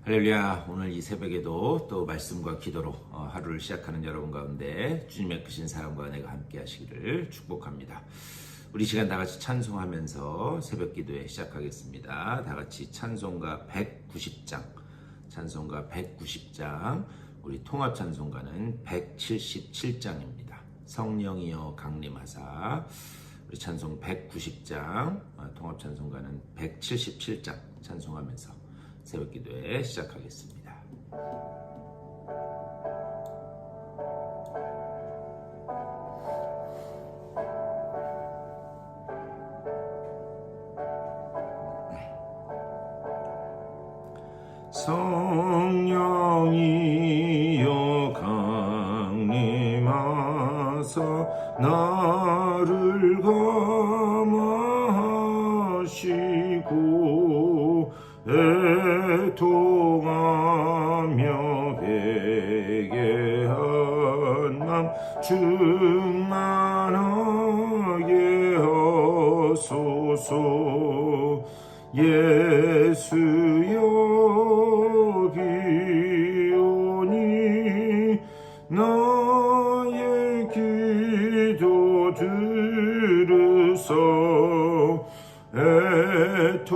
할렐루야. 오늘 이 새벽에도 또 말씀과 기도로 하루를 시작하는 여러분 가운데 주님의 크신 사랑과 은혜가 함께 하시기를 축복합니다. 우리 시간 다 같이 찬송하면서 새벽 기도에 시작하겠습니다. 다 같이 찬송가 190장, 찬송가 190장, 우리 통합 찬송가는 177장입니다. 성령이여 강림하사. 우리 찬송 190장, 통합 찬송가는 177장 찬송하면서 새벽 기도에 시작하겠습니다. 성령이여 강림하사 나를 감화하시고 애통하며 회개한 맘 충만하게 하소서. 예수여 비오니 나의 기도 들으소. 애통하며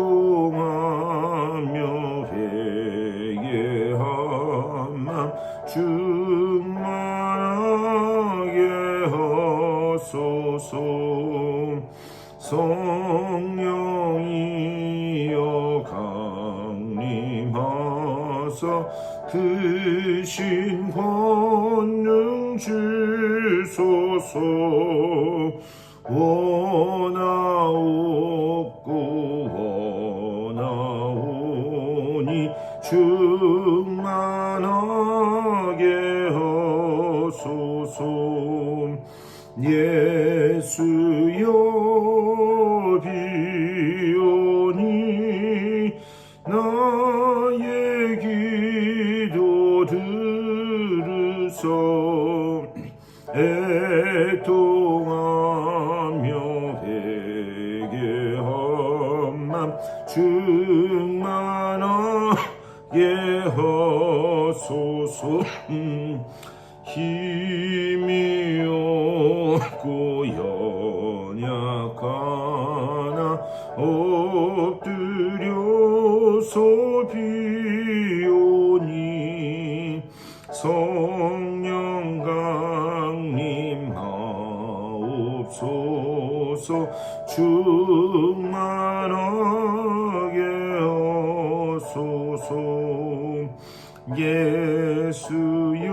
회개한 맘 충만하게 하소서. 성령이여 강림하사 크신 권능 주소서. 원하옵니 충만하게 하소서. 예수여 비오니 나의 기도 들으소. 애통하며 회개한 맘 충만하게 하소서. 힘이 없고 연약하나 엎드려서 비오니 성령 강림하옵소서. 충만하게 하소서. 예수여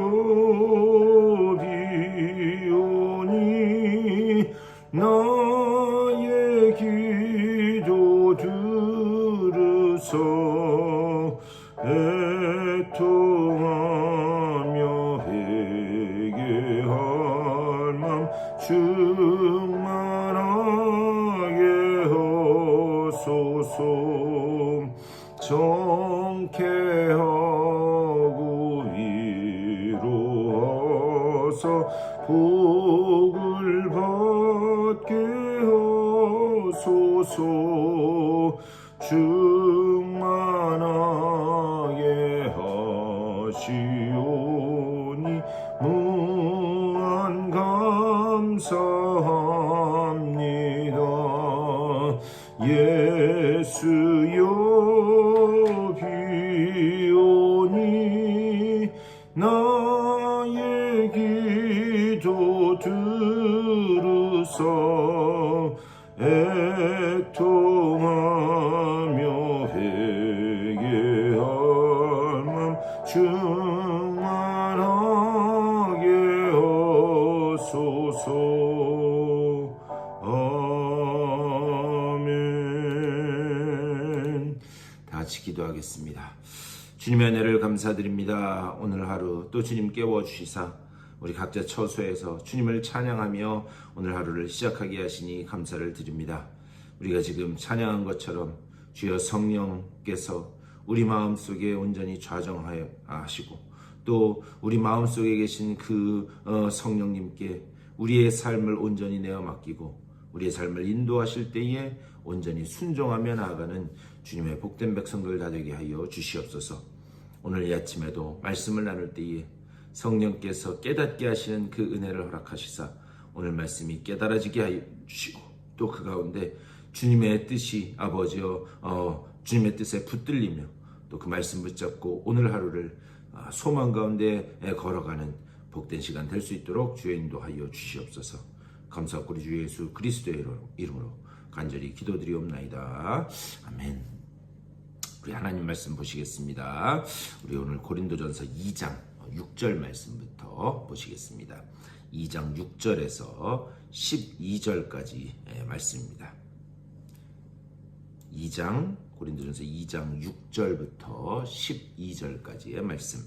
비오니 나의 기도 들으소. 애통하며 회개할 맘 충만하게 하소서. 정케하고 위로하사 복을 받게 하소서. 충만하게 하시오니 무한 감사합니다. 예수여 비오니 나의 기도 들으소. 애통하며 회개할 맘 충만하게 하소서. 아멘. 다 같이 기도하겠습니다. 주님의 은혜를 감사드립니다. 오늘 하루 또 주님 깨워주시사 우리 각자 처소에서 주님을 찬양하며 오늘 하루를 시작하게 하시니 감사를 드립니다. 우리가 지금 찬양한 것처럼 주여 성령께서 우리 마음속에 온전히 좌정하시고 또 우리 마음속에 계신 그 성령님께 우리의 삶을 온전히 내어 맡기고 우리의 삶을 인도하실 때에 온전히 순종하며 나아가는 주님의 복된 백성들 다 되게 하여 주시옵소서. 오늘 이 아침에도 말씀을 나눌 때에 성령께서 깨닫게 하시는 그 은혜를 허락하시사 오늘 말씀이 깨달아지게 하여 주시고 또 그 가운데 주님의 뜻이 아버지여 주님의 뜻에 붙들리며 또 그 말씀 붙잡고 오늘 하루를 소망 가운데 걸어가는 복된 시간 될 수 있도록 주의 인도하여 주시옵소서. 감사하고 우리 주 예수 그리스도의 이름으로 간절히 기도드리옵나이다. 아멘. 우리 하나님 말씀 보시겠습니다. 우리 오늘 고린도전서 2장 6절 말씀부터 보시겠습니다. 2장 6절에서 12절까지 말씀입니다. 2장 고린도전서 2장 6절부터 12절까지의 말씀.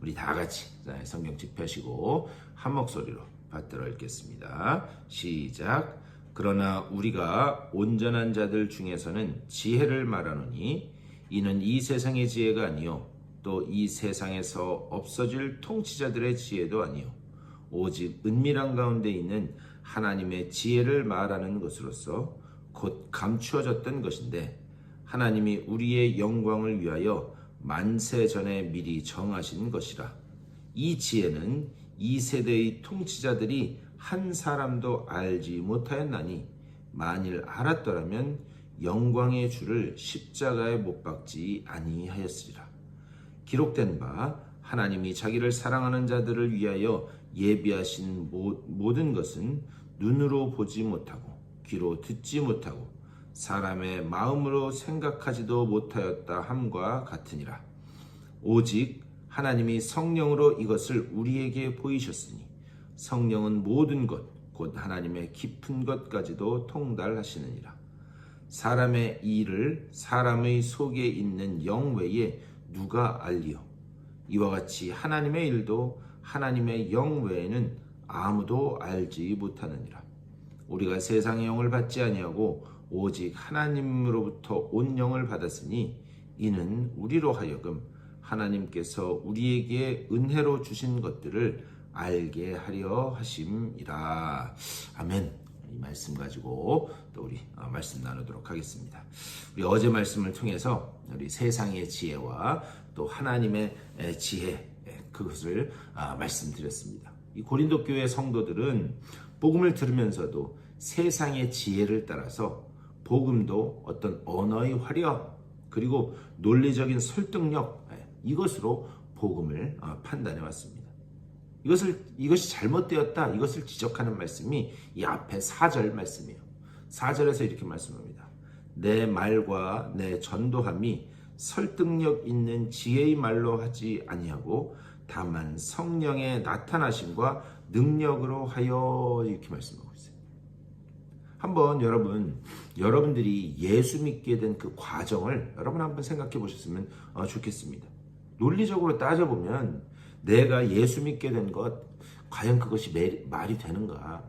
우리 다 같이 성경책 펴시고 한 목소리로 받들어 읽겠습니다. 시작. 그러나 우리가 온전한 자들 중에서는 지혜를 말하노니 이는 이 세상의 지혜가 아니요 또 이 세상에서 없어질 통치자들의 지혜도 아니요 오직 은밀한 가운데 있는 하나님의 지혜를 말하는 것으로서 곧 감추어졌던 것인데 하나님이 우리의 영광을 위하여 만세 전에 미리 정하신 것이라. 이 지혜는 이 세대의 통치자들이 한 사람도 알지 못하였나니 만일 알았더라면 영광의 주를 십자가에 못 박지 아니하였으리라. 기록된 바 하나님이 자기를 사랑하는 자들을 위하여 예비하신 모든 것은 눈으로 보지 못하고 귀로 듣지 못하고 사람의 마음으로 생각하지도 못하였다 함과 같으니라. 오직 하나님이 성령으로 이것을 우리에게 보이셨으니 성령은 모든 것 곧 하나님의 깊은 것까지도 통달하시느니라. 사람의 일을 사람의 속에 있는 영 외에 누가 알리요? 이와 같이 하나님의 일도 하나님의 영 외에는 아무도 알지 못하느니라. 우리가 세상의 영을 받지 아니하고 오직 하나님으로부터 온 영을 받았으니 이는 우리로 하여금 하나님께서 우리에게 은혜로 주신 것들을 알게 하려 하심이라. 아멘. 이 말씀 가지고 또 우리 말씀 나누도록 하겠습니다. 우리 어제 말씀을 통해서 우리 세상의 지혜와 또 하나님의 지혜 그것을 말씀드렸습니다. 이 고린도 교회 성도들은 복음을 들으면서도 세상의 지혜를 따라서 복음도 어떤 언어의 화려 그리고 논리적인 설득력 이것으로 복음을 판단해 왔습니다. 이것이 잘못되었다 이것을 지적하는 말씀이 이 앞에 4절 말씀이에요. 4절에서 이렇게 말씀합니다. 내 말과 내 전도함이 설득력 있는 지혜의 말로 하지 아니하고 다만 성령의 나타나심과 능력으로 하여 이렇게 말씀하고 있어요. 한번 여러분들이 예수 믿게 된 그 과정을 여러분 한번 생각해 보셨으면 좋겠습니다. 논리적으로 따져보면 내가 예수 믿게 된 것 과연 그것이 말이 되는가?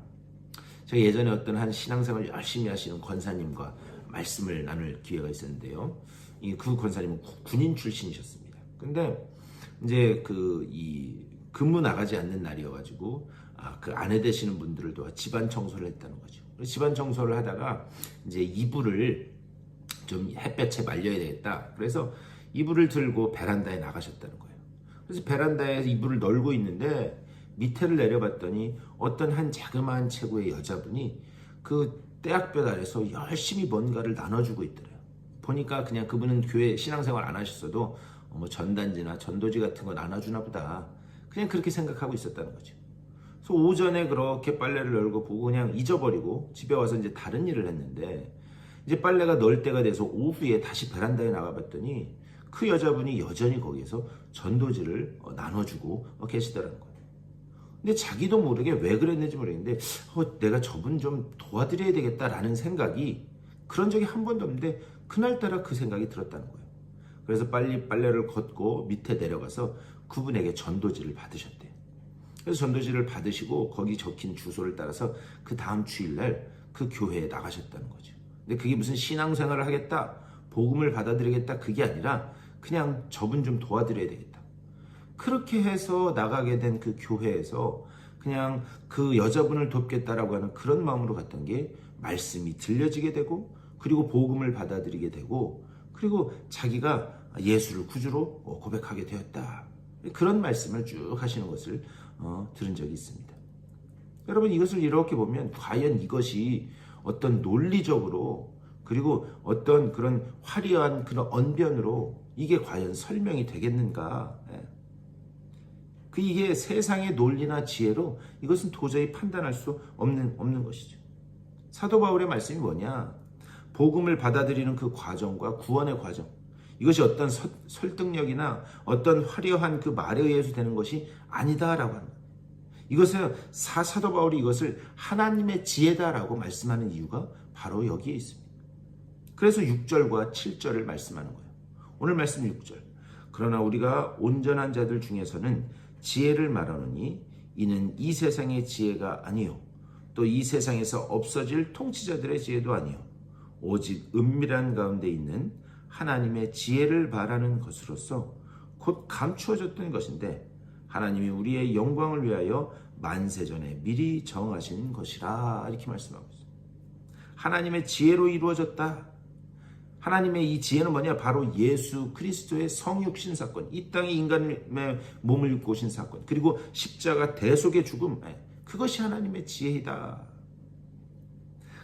제가 예전에 어떤 한 신앙생활 열심히 하시는 권사님과 말씀을 나눌 기회가 있었는데요. 그 권사님은 군인 출신이셨습니다. 근데 이제 근무 나가지 않는 날이어가지고 그 아내 되시는 분들을 도와 집안 청소를 했다는 거죠. 집안 청소를 하다가 이제 이불을 좀 햇볕에 말려야 되겠다. 그래서 이불을 들고 베란다에 나가셨다는 거예요. 그래서 베란다에 이불을 널고 있는데 밑에를 내려봤더니 어떤 한 자그마한 체구의 여자분이 그 떼약볕 아래서 열심히 뭔가를 나눠주고 있더래요. 보니까 그냥 그분은 교회 신앙생활 안 하셨어도 뭐 전단지나 전도지 같은 거 나눠주나 보다. 그냥 그렇게 생각하고 있었다는 거죠. 그래서 오전에 그렇게 빨래를 널고 보고 그냥 잊어버리고 집에 와서 이제 다른 일을 했는데 이제 빨래가 널 때가 돼서 오후에 다시 베란다에 나가봤더니 그 여자분이 여전히 거기에서 전도지를 나눠주고 계시더라는 거예요. 근데 자기도 모르게 왜 그랬는지 모르겠는데 내가 저분 좀 도와드려야 되겠다라는 생각이 그런 적이 한 번도 없는데 그날따라 그 생각이 들었다는 거예요. 그래서 빨리 빨래를 걷고 밑에 내려가서 그분에게 전도지를 받으셨대요. 그래서 전도지를 받으시고 거기 적힌 주소를 따라서 그 다음 주일날 그 교회에 나가셨다는 거죠. 근데 그게 무슨 신앙생활을 하겠다, 복음을 받아들이겠다 그게 아니라 그냥 저분 좀 도와드려야 되겠다. 그렇게 해서 나가게 된 그 교회에서 그냥 그 여자분을 돕겠다라고 하는 그런 마음으로 갔던 게 말씀이 들려지게 되고 그리고 복음을 받아들이게 되고 그리고 자기가 예수를 구주로 고백하게 되었다. 그런 말씀을 쭉 하시는 것을 들은 적이 있습니다. 여러분, 이것을 이렇게 보면 과연 이것이 어떤 논리적으로 그리고 어떤 그런 화려한 그런 언변으로 이게 과연 설명이 되겠는가? 이게 세상의 논리나 지혜로 이것은 도저히 판단할 수 없는 것이죠. 사도 바울의 말씀이 뭐냐? 복음을 받아들이는 그 과정과 구원의 과정, 이것이 어떤 설득력이나 어떤 화려한 그 말에 의해서 되는 것이 아니다라고 합니다. 이것은 사도 바울이 이것을 하나님의 지혜다라고 말씀하는 이유가 바로 여기에 있습니다. 그래서 6절과 7절을 말씀하는 거예요. 오늘 말씀 6절. 그러나 우리가 온전한 자들 중에서는 지혜를 말하노니 이는 이 세상의 지혜가 아니요 또 이 세상에서 없어질 통치자들의 지혜도 아니요 오직 은밀한 가운데 있는 하나님의 지혜를 말하는 것으로서 곧 감추어졌던 것인데 하나님이 우리의 영광을 위하여 만세전에 미리 정하신 것이라 이렇게 말씀하고 있습니다. 하나님의 지혜로 이루어졌다. 하나님의 이 지혜는 뭐냐? 바로 예수 그리스도의 성육신 사건, 이 땅에 인간의 몸을 입고 오신 사건, 그리고 십자가 대속의 죽음, 그것이 하나님의 지혜이다.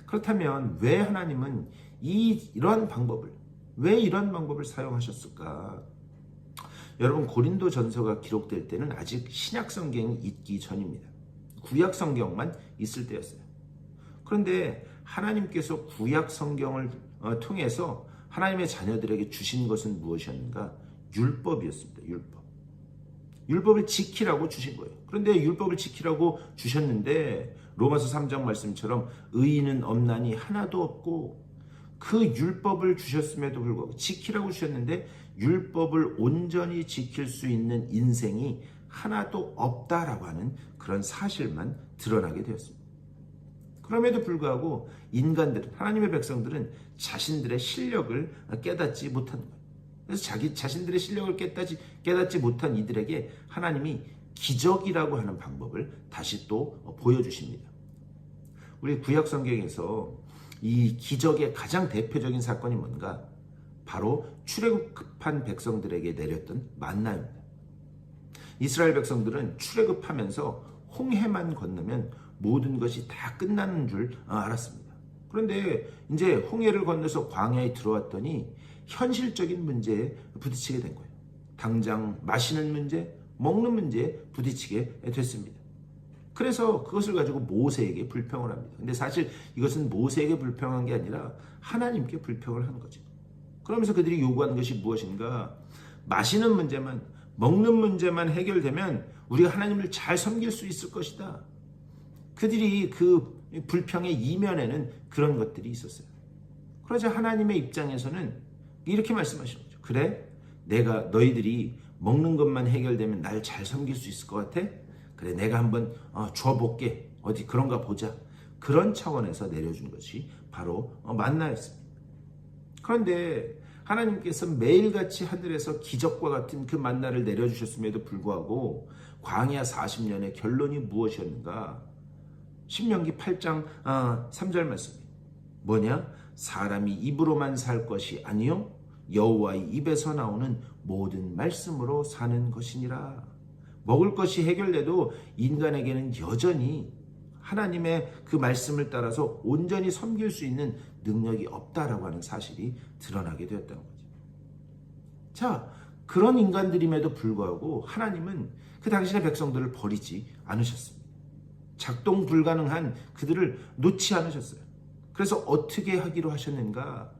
그렇다면 왜 하나님은 이런 방법을 사용하셨을까? 여러분, 고린도 전서가 기록될 때는 아직 신약 성경이 있기 전입니다. 구약 성경만 있을 때였어요. 그런데 하나님께서 구약 성경을 통해서 하나님의 자녀들에게 주신 것은 무엇이었는가? 율법이었습니다. 율법을 지키라고 주신 거예요. 그런데 율법을 지키라고 주셨는데 로마서 3장 말씀처럼 의인은 없나니 하나도 없고, 그 율법을 주셨음에도 불구하고 지키라고 주셨는데 율법을 온전히 지킬 수 있는 인생이 하나도 없다라고 하는 그런 사실만 드러나게 되었습니다. 그럼에도 불구하고 인간들은, 하나님의 백성들은 자신들의 실력을 깨닫지 못한 거예요. 그래서 자신들의 실력을 깨닫지 못한 이들에게 하나님이 기적이라고 하는 방법을 다시 또 보여주십니다. 우리 구약 성경에서 이 기적의 가장 대표적인 사건이 뭔가? 바로 출애굽한 백성들에게 내렸던 만나입니다. 이스라엘 백성들은 출애굽하면서 홍해만 건너면 모든 것이 다 끝나는 줄 알았습니다. 그런데 이제 홍해를 건너서 광야에 들어왔더니 현실적인 문제에 부딪히게 된 거예요. 당장 마시는 문제, 먹는 문제에 부딪히게 됐습니다. 그래서 그것을 가지고 모세에게 불평을 합니다. 근데 사실 이것은 모세에게 불평한 게 아니라 하나님께 불평을 한 거죠. 그러면서 그들이 요구하는 것이 무엇인가? 마시는 문제만, 먹는 문제만 해결되면 우리가 하나님을 잘 섬길 수 있을 것이다. 그들이 그 불평의 이면에는 그런 것들이 있었어요. 그러자 하나님의 입장에서는 이렇게 말씀하시는 거죠. 그래? 너희들이 먹는 것만 해결되면 날 잘 섬길 수 있을 것 같아? 그래, 내가 한번 줘볼게. 어디 그런가 보자. 그런 차원에서 내려준 것이 바로 만나였습니다. 그런데 하나님께서 매일같이 하늘에서 기적과 같은 그 만나를 내려주셨음에도 불구하고 광야 40년의 결론이 무엇이었는가? 신명기 8장 3절 말씀. 뭐냐? 사람이 입으로만 살 것이 아니요 여호와의 입에서 나오는 모든 말씀으로 사는 것이니라. 먹을 것이 해결돼도 인간에게는 여전히 하나님의 그 말씀을 따라서 온전히 섬길 수 있는 능력이 없다라고 하는 사실이 드러나게 되었다는 거죠. 자, 그런 인간들임에도 불구하고 하나님은 그 당신의 백성들을 버리지 않으셨습니다. 작동 불가능한 그들을 놓지 않으셨어요. 그래서 어떻게 하기로 하셨는가?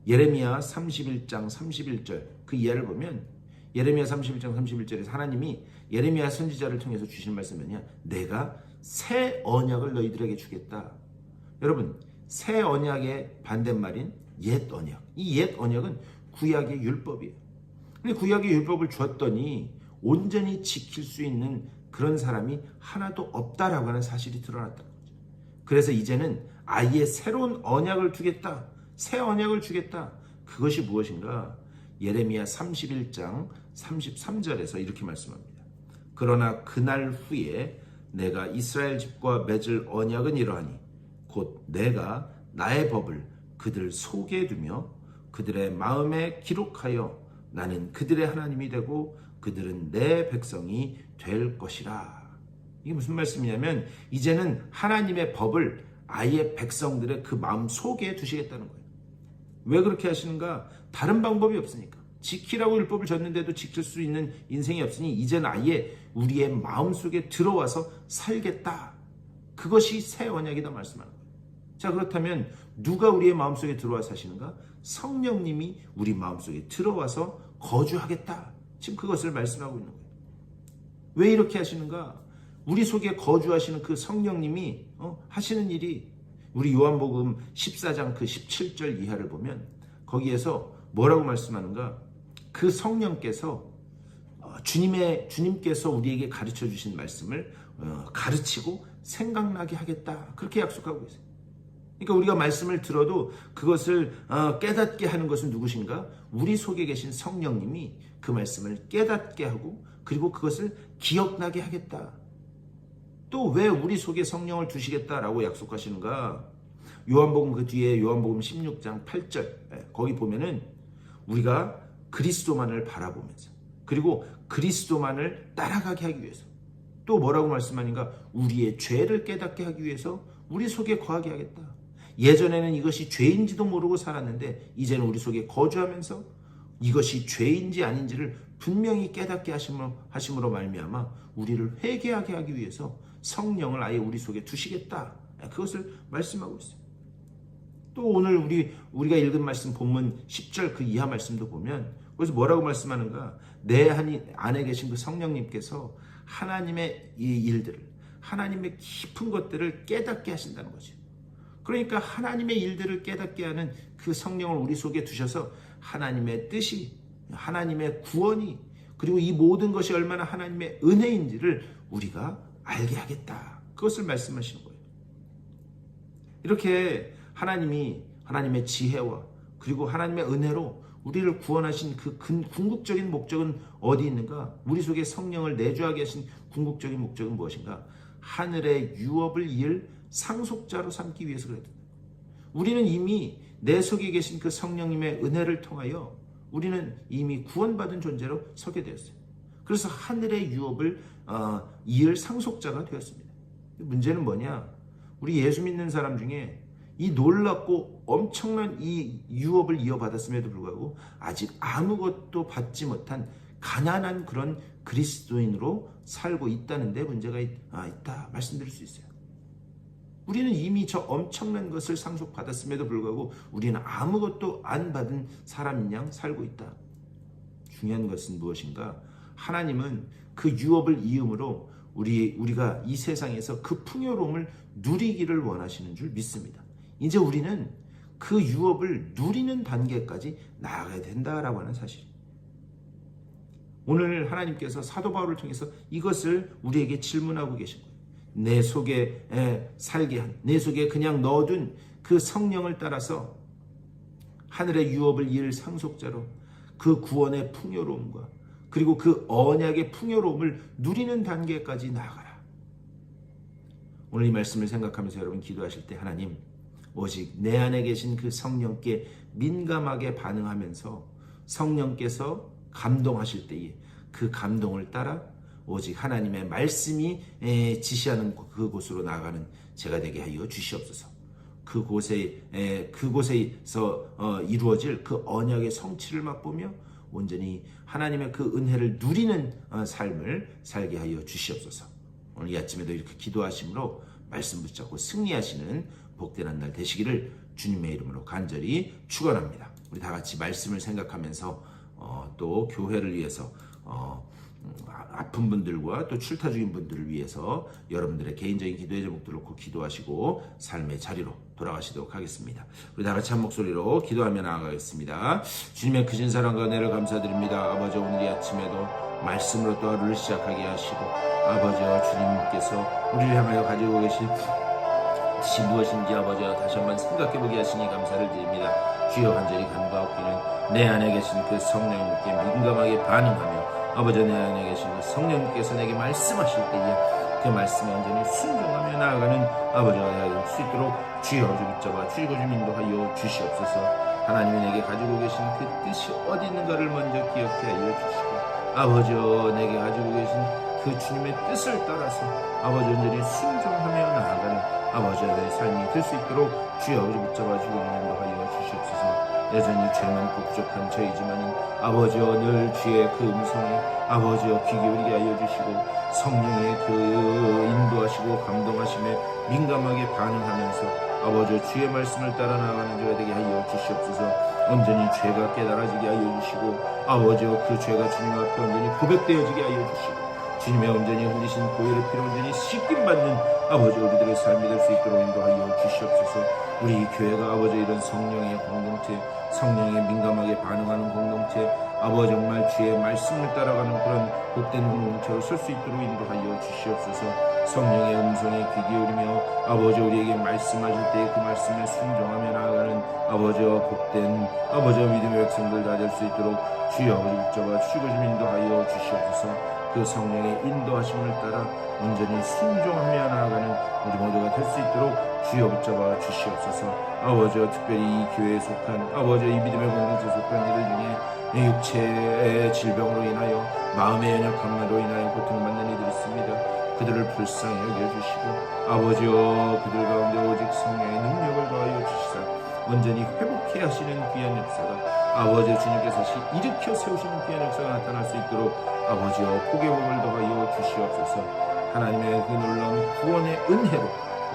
예레미야 31장 31절 그 이하를 보면 예레미야 31장 31절에서 하나님이 예레미야 선지자를 통해서 주신 말씀이 뭐냐? 내가 새 언약을 너희들에게 주겠다. 여러분, 새 언약의 반대말인 옛 언약. 이 옛 언약은 구약의 율법이에요. 근데 구약의 율법을 주었더니 온전히 지킬 수 있는 그런 사람이 하나도 없다라고 하는 사실이 드러났다는 거죠. 그래서 이제는 아예 새로운 언약을 주겠다. 새 언약을 주겠다. 그것이 무엇인가? 예레미야 31장 33절에서 이렇게 말씀합니다. 그러나 그날 후에 내가 이스라엘 집과 맺을 언약은 이러하니 곧 내가 나의 법을 그들 속에 두며 그들의 마음에 기록하여 나는 그들의 하나님이 되고 그들은 내 백성이 될 것이라. 이게 무슨 말씀이냐면 이제는 하나님의 법을 아예 백성들의 그 마음 속에 두시겠다는 거예요. 왜 그렇게 하시는가? 다른 방법이 없으니까. 지키라고 율법을 줬는데도 지킬 수 있는 인생이 없으니 이제는 아예 우리의 마음속에 들어와서 살겠다. 그것이 새 언약이다 말씀하는 거예요. 자, 그렇다면 누가 우리의 마음속에 들어와 사시는가? 성령님이 우리 마음속에 들어와서 거주하겠다. 지금 그것을 말씀하고 있는 거예요. 왜 이렇게 하시는가? 우리 속에 거주하시는 그 성령님이 하시는 일이 우리 요한복음 14장 그 17절 이하를 보면 거기에서 뭐라고 말씀하는가? 그 성령께서 주님께서 우리에게 가르쳐 주신 말씀을 가르치고 생각나게 하겠다. 그렇게 약속하고 있어요. 그러니까 우리가 말씀을 들어도 그것을 깨닫게 하는 것은 누구신가? 우리 속에 계신 성령님이 그 말씀을 깨닫게 하고 그리고 그것을 기억나게 하겠다. 또 왜 우리 속에 성령을 두시겠다라고 약속하시는가? 요한복음 그 뒤에 요한복음 16장 8절 거기 보면은 우리가 그리스도만을 바라보면서 그리고 그리스도만을 따라가게 하기 위해서 또 뭐라고 말씀하는가? 우리의 죄를 깨닫게 하기 위해서 우리 속에 거하게 하겠다. 예전에는 이것이 죄인지도 모르고 살았는데 이제는 우리 속에 거주하면서 이것이 죄인지 아닌지를 분명히 깨닫게 하심으로 말미암아 우리를 회개하게 하기 위해서 성령을 아예 우리 속에 두시겠다. 그것을 말씀하고 있어요. 또 오늘 우리가 읽은 말씀 본문 10절 그 이하 말씀도 보면 그래서 뭐라고 말씀하는가? 내 안에 계신 그 성령님께서 하나님의 이 일들을 하나님의 깊은 것들을 깨닫게 하신다는 거죠. 그러니까 하나님의 일들을 깨닫게 하는 그 성령을 우리 속에 두셔서 하나님의 뜻이 하나님의 구원이 그리고 이 모든 것이 얼마나 하나님의 은혜인지를 우리가 알게 하겠다. 그것을 말씀하시는 거예요. 이렇게 하나님의 지혜와 그리고 하나님의 은혜로 우리를 구원하신 그 궁극적인 목적은 어디 있는가? 우리 속에 성령을 내주하게 하신 궁극적인 목적은 무엇인가? 하늘의 유업을 이을 상속자로 삼기 위해서 그랬다. 우리는 이미 내 속에 계신 그 성령님의 은혜를 통하여 우리는 이미 구원받은 존재로 서게 되었어요. 그래서 하늘의 유업을 이을 상속자가 되었습니다. 문제는 뭐냐? 우리 예수 믿는 사람 중에 이 놀랍고 엄청난 이 유업을 이어받았음에도 불구하고 아직 아무것도 받지 못한 가난한 그런 그리스도인으로 살고 있다는 데 문제가 있다 말씀드릴 수 있어요. 우리는 이미 저 엄청난 것을 상속받았음에도 불구하고 우리는 아무것도 안 받은 사람인 양 살고 있다. 중요한 것은 무엇인가? 하나님은 그 유업을 이음으로 우리가 이 세상에서 그 풍요로움을 누리기를 원하시는 줄 믿습니다. 이제 우리는 그 유업을 누리는 단계까지 나아가야 된다라고 하는 사실. 오늘 하나님께서 사도 바울을 통해서 이것을 우리에게 질문하고 계신 거예요. 내 속에 살게 한, 내 속에 그냥 넣어둔 그 성령을 따라서 하늘의 유업을 이을 상속자로 그 구원의 풍요로움과 그리고 그 언약의 풍요로움을 누리는 단계까지 나아가라. 오늘 이 말씀을 생각하면서 여러분 기도하실 때 하나님 오직 내 안에 계신 그 성령께 민감하게 반응하면서 성령께서 감동하실 때에 그 감동을 따라 오직 하나님의 말씀이 지시하는 그곳으로 나아가는 제가 되게 하여 주시옵소서. 그곳에서 이루어질 그 언약의 성취를 맛보며 온전히 하나님의 그 은혜를 누리는 삶을 살게 하여 주시옵소서. 오늘 이 아침에도 이렇게 기도하심으로 말씀 붙잡고 승리하시는 복된 한 날 되시기를 주님의 이름으로 간절히 축원합니다. 우리 다 같이 말씀을 생각하면서 또 교회를 위해서 아픈 분들과 또 출타 중인 분들을 위해서 여러분들의 개인적인 기도의 제목들을 놓고 기도하시고 삶의 자리로 돌아가시도록 하겠습니다. 우리 다 같이 한 목소리로 기도하며 나아가겠습니다. 주님의 크신 사랑과 은혜를 감사드립니다. 아버지 오늘 이 아침에도 말씀으로 또 하루를 시작하게 하시고 아버지와 주님께서 우리를 향하여 가지고 계신 뜻이 무엇인지 아버지와 다시 한번 생각해보게 하시니 감사를 드립니다. 주여 간절히 간구하옵기는 내 안에 계신 그 성령님께 민감하게 반응하며 아버지 내 안에 계신 그 성령님께서 내게 말씀하실 때에 그 말씀에 온전히 순종하며 나아가는 아버지가 되어 수 있도록 주여 주 붙잡아 주시고 주 인도하여 주시옵소서. 하나님이 내게 가지고 계신 그 뜻이 어디 있는가를 먼저 기억해 알려 주시고 아버지여 내게 가지고 계신 그 주님의 뜻을 따라서 아버지 온전히 순종하며 나아가는 아버지의 내 삶이 될 수 있도록 주여 아버지 붙잡아 주고 인도하여 주시옵소서. 여전히 죄 많고 부족한 저이지만은 아버지여 늘 주의 그 음성에 아버지여 귀 기울이게 하여 주시고 성령의 그 인도하시고 감동하심에 민감하게 반응하면서 아버지여 주의 말씀을 따라 나아가는 자가 되게 하여 주시옵소서. 온전히 죄가 깨달아지게 하여 주시고 아버지여 그 죄가 주님 앞에 온전히 고백되어지게 하여 주시고 주님의 온전히 흘리신 보혈의 피로 온전히 씻김받는 아버지 우리들의 삶이 될 수 있도록 인도하여 주시옵소서. 우리 교회가 아버지 이런 성령의 공동체, 성령에 민감하게 반응하는 공동체, 아버지 정말 주의 말씀을 따라가는 그런 복된 공동체로 설 수 있도록 인도하여 주시옵소서. 성령의 음성에 귀 기울이며 아버지 우리에게 말씀하실 때 그 말씀에 순종하며 나아가는 아버지와 복된 아버지와 믿음의 백성들 다 될 수 있도록 주여 아버지 붙잡아 주시고 좀 인도하여 주시옵소서. 그 성령의 인도하심을 따라 온전히 순종하며 나아가는 우리 모두가 될 수 있도록 주여 붙잡아 주시옵소서. 아버지와 특별히 이 교회에 속한 아버지와 이 믿음의 공동체에 속한 이들 중에 이 육체의 질병으로 인하여 마음의 연약함으로 인하여 고통받는 이들이 있습니다. 그들을 불쌍히 여겨주시고 아버지여 그들 가운데 오직 성령의 능력을 더하여 주시사 온전히 회복해 하시는 귀한 역사가 아버지 주님께서 다시 일으켜 세우시는 귀한 역사가 나타날 수 있도록 아버지여 복의 복을 더하여 주시옵소서. 하나님의 그 놀라운 구원의 은혜로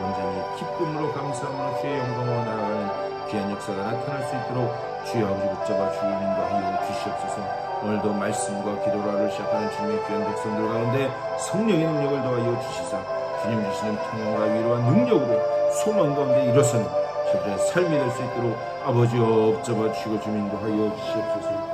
온전히 기쁨으로 감사함으로 주의 영광으로 나아가는 귀한 역사가 나타날 수 있도록 주여 아버지 붙잡아 주의 인도하여 주시옵소서. 오늘도 말씀과 기도로 하루를 시작하는 주님의 귀한 백성들 가운데 성령의 능력을 더하여 주시사 주님 주시는 평안과 위로와 능력으로 소망 가운데 일어서는 저들의 삶이 될 수 있도록 아버지여 붙잡아 주시고 주님 인도하여 주시옵소서.